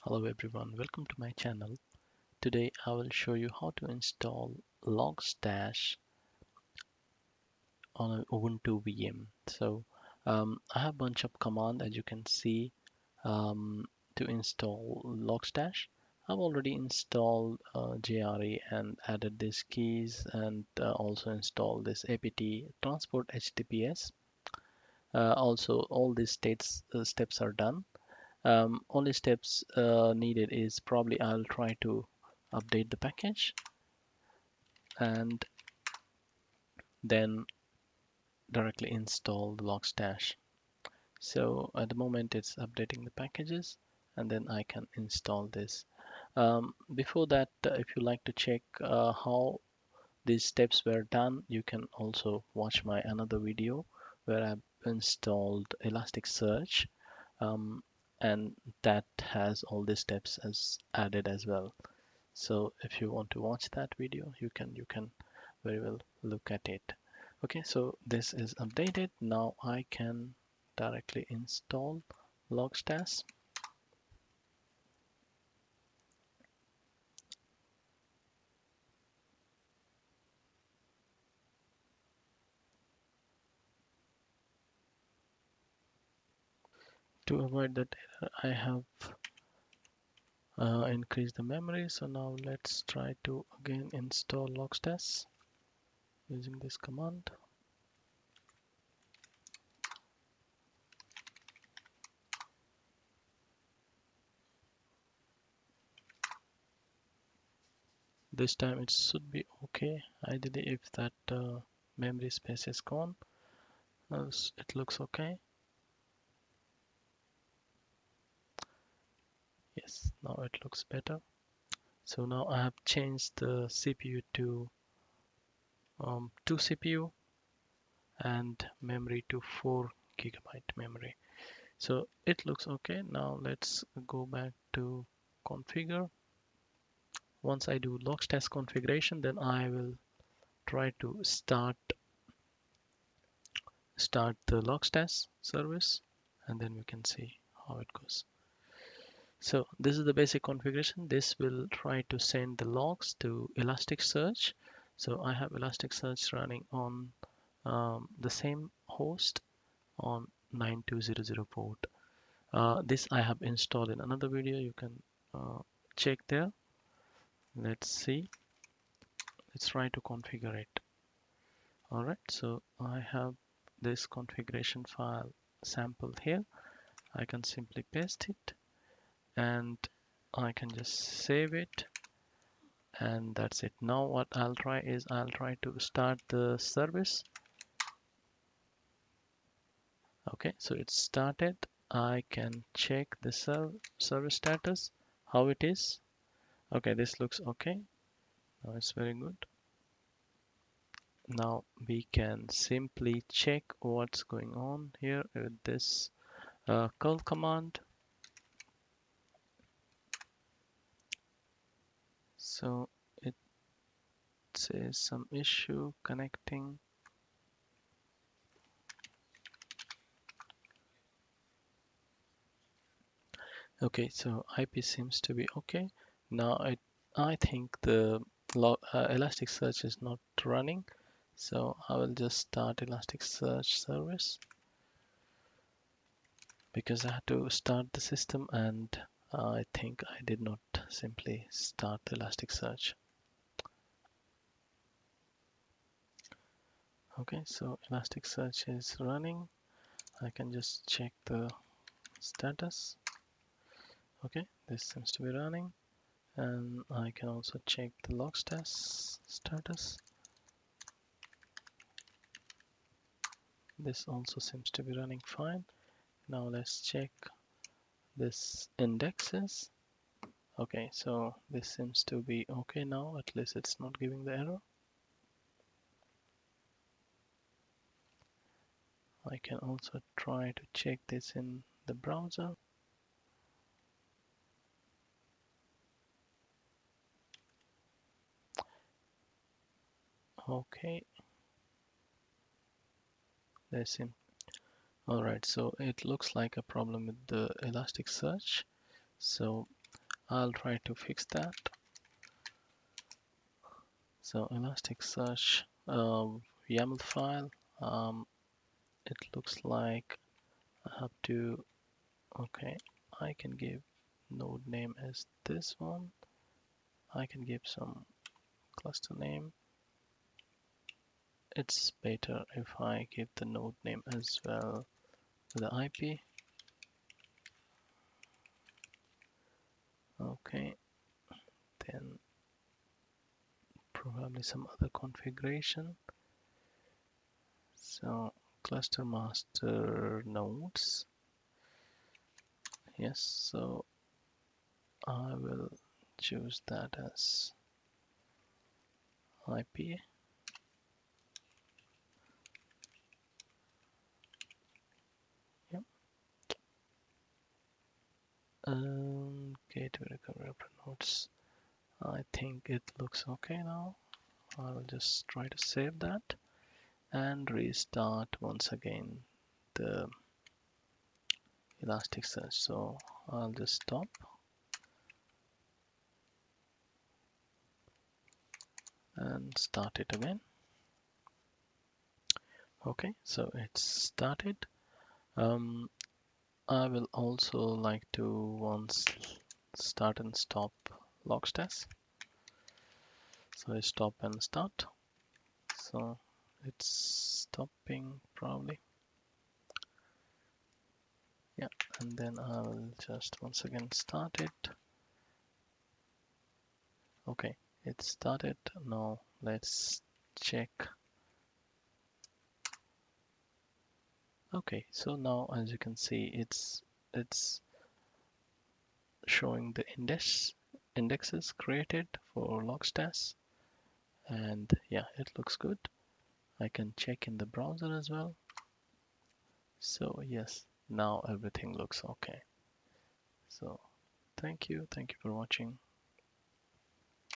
Hello everyone, welcome to my channel. Today I will show you how to install Logstash on an Ubuntu VM. I have a bunch of commands as you can see um, to install Logstash. I've already installed JRE and added these keys and also installed this apt transport HTTPS. Also all these steps are done. Only steps needed is probably I'll try to update the package and then directly install the Logstash. So at the moment it's updating the packages and then I can install this. Before that, if you like to check how these steps were done, you can also watch my another video where I've installed Elasticsearch, um, and that has all the steps as added as well. So if you want to watch that video, you can very well look at it. Okay, so this is updated. Now I can directly install Logstash. To avoid that error, I have increased the memory. So now let's try to again install Logstash using this command. This time it should be okay. Ideally, if that memory space is gone, else it looks okay. Yes, now it looks better. So now I have changed the CPU to 2 CPU and memory to 4 gigabyte memory. So it looks okay. Now let's go back to configure. Once I do Logstash configuration, then I will try to start the Logstash service, and then we can see how it goes. So this is the basic configuration. This will try to send the logs to Elasticsearch. So I have Elasticsearch running on the same host on 9200 port. This I have installed in another video. You can check there. Let's see. Let's try to configure it. All right. So I have this configuration file sampled here. I can simply paste it and I can just save it, and that's it. Now what I'll try is I'll try to start the service. Okay, so it's started. I can check the service status, how it is. Okay, this looks okay. Now it's very good. Now we can simply check what's going on here with this curl command. So it says some issue connecting. Okay, so IP seems to be okay. Now I think the Elasticsearch is not running, so I will just start Elasticsearch service because I had to start the system and I think I did not simply start Elasticsearch. Okay, so Elasticsearch is running. I can just check the status. Okay, this seems to be running, and I can also check the Logstash status. This also seems to be running fine. Now let's check this indexes. Okay, so this seems to be okay now. At least it's not giving the error. I can also try to check this in the browser. Okay, there's him. All right, so it looks like a problem with the Elasticsearch. So I'll try to fix that. So Elasticsearch YAML file. It looks like I have to. Okay, I can give node name as this one. I can give some cluster name. It's better if I give the node name as well with the IP. Okay, then probably some other configuration. So cluster master nodes. Yes, so I will choose that as IP. Yep. Gateway recovery nodes. I think it looks okay now. I will just try to save that and restart once again the Elasticsearch. So I'll just stop and start it again. Okay, so it's started. I will also like to once start and stop Logstash. So I stop and start. So it's stopping probably. Yeah, and then I'll just once again start it. Okay, it started. Now let's check. Okay, so now as you can see, it's showing the indexes created for Logstash, and yeah, it looks good. I can check in the browser as well. So yes, now everything looks okay. So thank you for watching.